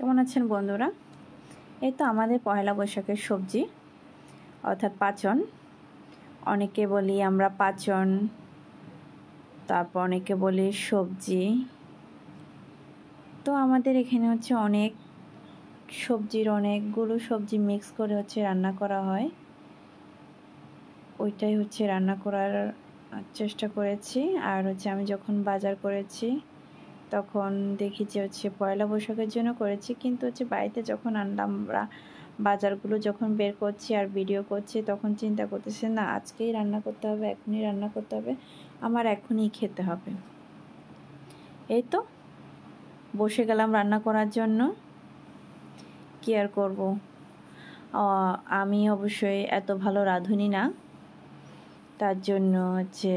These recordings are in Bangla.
কেমন আছেন বন্ধুরা? এই তো আমাদের পয়লা বৈশাখের সবজি অর্থাৎ পাচন। অনেকে বলি আমরা পাচন, তারপর অনেকে বলি সবজি। তো আমাদের এখানে হচ্ছে অনেক সবজির অনেকগুলো সবজি মিক্স করে হচ্ছে রান্না করা হয়। ওইটাই হচ্ছে রান্না করার চেষ্টা করেছি। আর হচ্ছে আমি যখন বাজার করেছি তখন দেখি যে হচ্ছে পয়লা বৈশাখের জন্য করেছি, কিন্তু হচ্ছে বাড়িতে যখন আনলাম বাজারগুলো যখন বের করছি আর ভিডিও করছি তখন চিন্তা করতেছি না আজকেই রান্না করতে হবে, এখনই রান্না করতে হবে, আমার এখনই খেতে হবে। এই তো বসে গেলাম রান্না করার জন্য। কি আর করব, আমি অবশ্যই এত ভালো রাঁধুনি না, তার জন্য হচ্ছে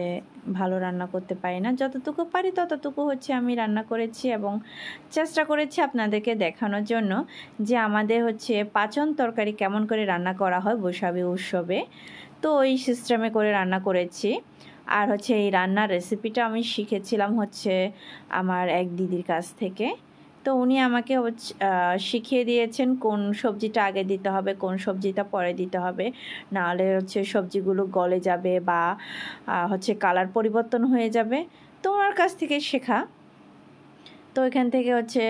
ভালো রান্না করতে পারি না। যতটুকু পারি ততটুকু হচ্ছে আমি রান্না করেছি এবং চেষ্টা করেছি আপনাদেরকে দেখানোর জন্য যে আমাদের হচ্ছে পাচন তরকারি কেমন করে রান্না করা হয় বৈশাখী উৎসবে। তো ওই সিস্টেমে করে রান্না করেছি। আর হচ্ছে এই রান্নার রেসিপিটা আমি শিখেছিলাম হচ্ছে আমার এক দিদির কাছ থেকে। তো উনি আমাকে শিখিয়ে দিয়েছেন কোন সবজিটা আগে দিতে হবে, কোন সবজিটা পরে দিতে হবে, নাহলে হচ্ছে সবজিগুলো গলে যাবে বা হচ্ছে কালার পরিবর্তন হয়ে যাবে। তো ওনার কাছ থেকে শেখা। তো এখান থেকে হচ্ছে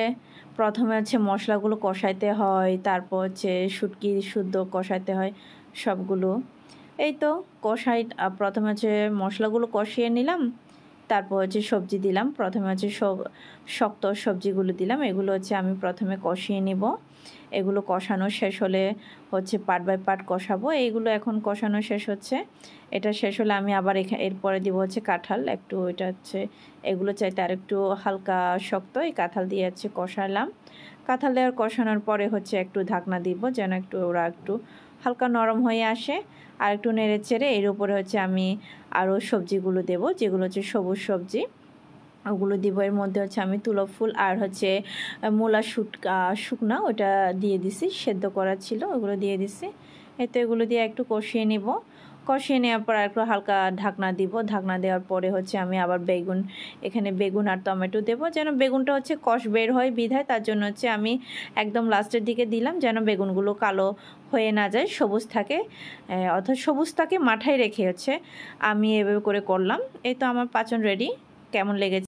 প্রথমে হচ্ছে মশলাগুলো কষাইতে হয়, তারপর হচ্ছে শুটকি শুদ্ধ কষাইতে হয় সবগুলো। এই তো প্রথমে হচ্ছে মশলাগুলো কষিয়ে নিলাম, তারপর হচ্ছে সবজি দিলাম। প্রথমে হচ্ছে শক্ত সবজিগুলো দিলাম, এগুলো হচ্ছে আমি প্রথমে কষিয়ে নিব। এগুলো কষানো শেষ হলে হচ্ছে পার্ট বাই পার্ট কষাবো। এইগুলো এখন কষানো শেষ হচ্ছে, এটা শেষ হলে আমি আবার এরপরে দিব হচ্ছে কাঁঠাল। একটু এটা হচ্ছে এগুলো চাইতে আর একটু হালকা শক্ত, এই কাঁঠাল দিয়ে হচ্ছে কষালাম। কাঁঠাল দেওয়ার কষানোর পরে হচ্ছে একটু ঢাকনা দিব যেন ওরা একটু হালকা নরম হয়ে আসে। আর একটু নেড়ে চেড়ে এর উপরে হচ্ছে আমি আরও সবজিগুলো দেব, যেগুলো হচ্ছে সবুজ সবজি, ওগুলো দিব। এর মধ্যে হচ্ছে আমি তুলো ফুল আর হচ্ছে মূলা শুকনা ওটা দিয়ে দিছি, সেদ্ধ করা ছিল, ওগুলো দিয়ে দিছি। এতে এগুলো দিয়ে একটু কষিয়ে নিব। কষিয়ে নেওয়ার পর একটু হালকা ঢাকনা দিব। ঢাকনা দেওয়ার পরে হচ্ছে আমি আবার এখানে বেগুন আর টমেটো দেব, যেন বেগুনটা হচ্ছে কষ বের হয় বিধায়, তার জন্য হচ্ছে আমি একদম লাস্টের দিকে দিলাম যেন বেগুনগুলো কালো হয়ে না যায়, সবুজ থাকে, অর্থাৎ সবুজটাকে মাথায় রেখে হচ্ছে আমি এভাবে করে করলাম। এই তো আমার পাচন রেডি। কেমন লেগেছে?